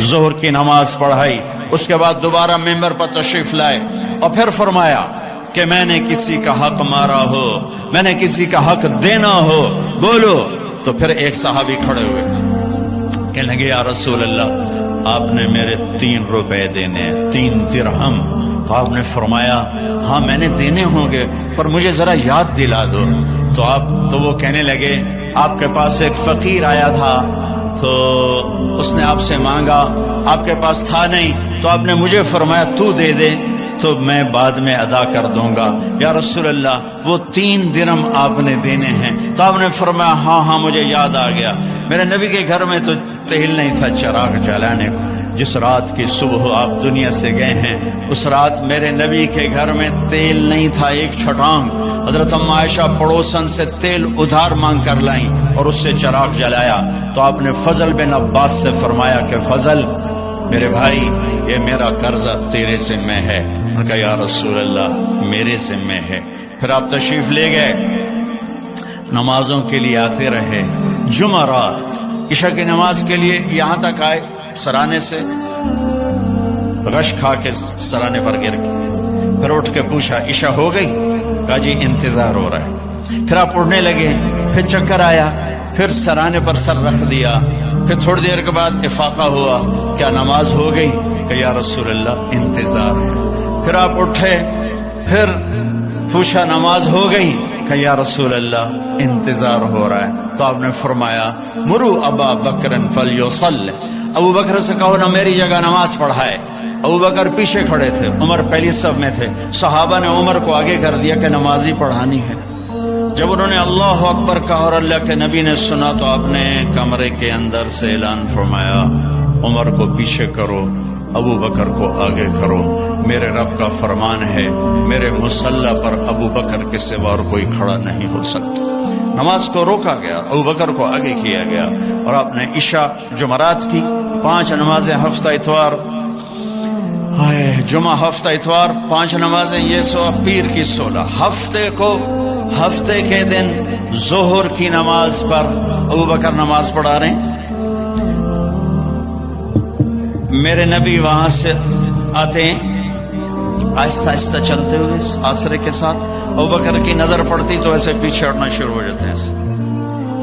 ظہر کی نماز پڑھائی، اس کے بعد دوبارہ ممبر پر تشریف لائے اور پھر فرمایا کہ میں نے کسی کا حق مارا ہو، میں نے کسی کا حق دینا ہو بولو۔ تو پھر ایک صحابی کھڑے ہوئے، کہنے لگے یا رسول اللہ آپ نے میرے 3 روپے دینے ہیں، 3 درہم۔ تو آپ نے فرمایا ہاں میں نے دینے ہوں گے پر مجھے ذرا یاد دلا دو۔ تو وہ کہنے لگے آپ کے پاس ایک فقیر آیا تھا تو اس نے آپ سے مانگا، آپ کے پاس تھا نہیں تو آپ نے مجھے فرمایا تو دے دے تو میں بعد میں ادا کر دوں گا۔ یا رسول اللہ وہ 3 درہم آپ نے دینے ہیں۔ تو آپ نے فرمایا ہاں مجھے یاد آ گیا، میرے نبی کے گھر میں تو تیل نہیں تھا چراغ جلانے کو، جس رات کی صبح آپ دنیا سے گئے ہیں اس رات میرے نبی کے گھر میں تیل نہیں تھا، ایک چھٹانگ حضرت ام عائشہ پڑوسن سے تیل ادھار مانگ کر لائیں اور اس سے چراغ جلایا۔ تو آپ نے فضل بن عباس سے فرمایا کہ فضل میرے بھائی یہ میرا قرضہ تیرے ذمہ ہے۔ انہوں نے کہا یا رسول اللہ میرے ذمہ ہے۔ پھر آپ تشریف لے گئے، نمازوں کے لیے آتے رہے، جمعرات عشاء کی نماز کے لیے یہاں تک آئے، سرانے سے غش کھا کے سرانے پر گر گئے۔ پھر اٹھ کے پوچھا عشاء ہو گئی؟ کہا جی انتظار ہو رہا ہے۔ پھر آپ اڑنے لگے، پھر چکر آیا، پھر سرانے پر سر رکھ دیا، پھر تھوڑی دیر کے بعد افاقہ ہوا، کیا نماز ہو گئی؟ کہ یا رسول اللہ انتظار ہے۔ پھر آپ اٹھے، پھر پوچھا نماز ہو گئی؟ کہ یا رسول اللہ انتظار ہو رہا ہے۔ تو آپ نے فرمایا مرو ابا بکر فلیصلی، ابو بکر سے کہو نا میری جگہ نماز پڑھائے۔ ابو بکر پیچھے کھڑے تھے، عمر پہلی صف میں تھے، صحابہ نے عمر کو آگے کر دیا کہ نمازی پڑھانی ہے۔ جب انہوں نے اللہ اکبر کہا اور اللہ کے نبی نے سنا تو آپ نے کمرے کے اندر سے اعلان فرمایا عمر کو پیچھے کرو، ابو بکر کو آگے کرو، میرے رب کا فرمان ہے میرے مصلی پر ابو بکر کے سوا اور کوئی کھڑا نہیں ہو سکتا۔ نماز کو روکا گیا، ابو بکر کو آگے کیا گیا، اور آپ نے عشاء جمعرات کی 5 نمازیں ہفتہ اتوار، جمعہ ہفتہ اتوار 5 نمازیں، یہ سو پیر کی 16، ہفتے کے دن ظہر کی نماز پر ابو بکر نماز پڑھا رہے ہیں۔ میرے نبی وہاں سے آتے ہیں آہستہ آہستہ چلتے ہوئے آسرے کے ساتھ، ابو بکر کی نظر پڑتی تو ایسے پیچھے ہٹنا شروع ہو جاتے ہیں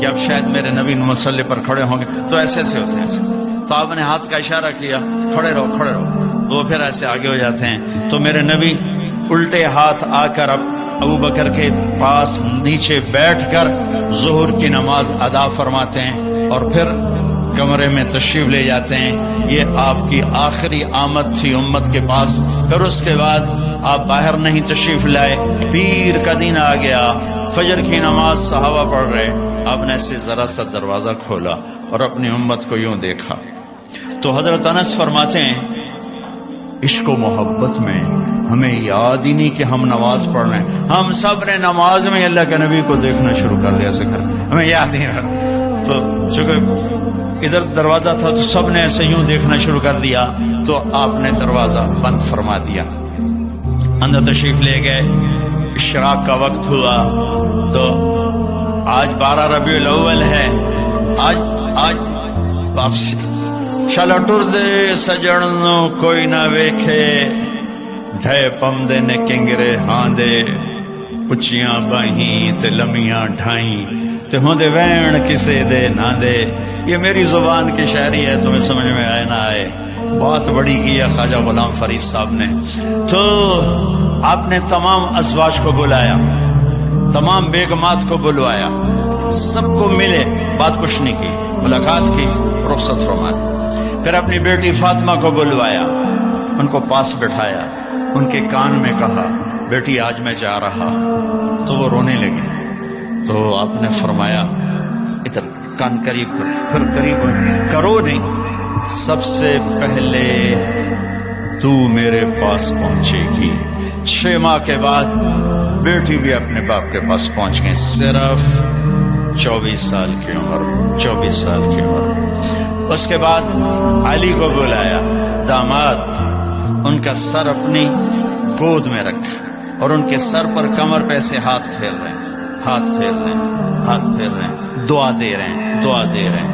کہ اب شاید میرے نبی مصلی پر کھڑے ہوں گے، تو ایسے ہوتے ہیں۔ تو آپ نے ہاتھ کا اشارہ کیا کھڑے رہو، تو وہ پھر ایسے آگے ہو جاتے ہیں۔ تو میرے نبی الٹے ہاتھ آ کر اب ابو بکر کے پاس نیچے بیٹھ کر ظہر کی نماز ادا فرماتے ہیں اور پھر کمرے میں تشریف لے جاتے ہیں۔ یہ آپ کی آخری آمد تھی امت کے پاس۔ پھر اس کے بعد آپ باہر نہیں تشریف لائے، پیر کا دن آ گیا، فجر کی نماز صحابہ پڑھ رہے، آپ نے ایسے ذرا سا دروازہ کھولا اور اپنی امت کو یوں دیکھا۔ تو حضرت انس فرماتے ہیں عشق و محبت میں ہمیں یاد ہی نہیں کہ ہم نماز پڑھ رہے ہیں، ہم سب نے نماز میں اللہ کے نبی کو دیکھنا شروع کر دیا، ایسے کر ہمیں یاد ہی رہا۔ تو چونکہ ادھر دروازہ تھا تو سب نے ایسے یوں دیکھنا شروع کر دیا، تو آپ نے دروازہ بند فرما دیا، اندر تشریف لے گئے۔ اشراق کا وقت ہوا تو آج 12 ربیع الاول ہے، آج واپسی چلو ٹر دے سجن کوئی نہ ویکھے، ڈھے پمدے نے کنگرے ہاں دے، اچیاں باہیں تے لمیاں ڈھائیں تے ہوندے وین کسے دے نہ دے۔ یہ میری زبان کی شاعری ہے، تمہیں سمجھ میں آئے نہ آئے، بات بڑی کی ہے خواجہ غلام فرید صاحب نے۔ تو آپ نے تمام ازواج کو بلایا، تمام بیگمات کو بلوایا، سب کو ملے، بات کچھ نہیں کی، ملاقات کی، رخصت فرمایا۔ پھر اپنی بیٹی فاطمہ کو بلوایا، ان کو پاس بٹھایا، ان کے کان میں کہا بیٹی آج میں جا رہا، تو وہ رونے لگی۔ تو آپ نے فرمایا ادھر کان قریب کرو، پھر قریب کرو نہیں، سب سے پہلے تو میرے پاس پہنچے گی۔ 6 ماہ کے بعد بیٹی بھی اپنے باپ کے پاس پہنچ گئی، صرف 24 سال کی عمر، 24 سال کی عمر۔ اس کے بعد علی کو بلایا، داماد، ان کا سر اپنی گود میں رکھا اور ان کے سر پر کمر پہ سے ہاتھ پھیر رہے ہیں، دعا دے رہے ہیں۔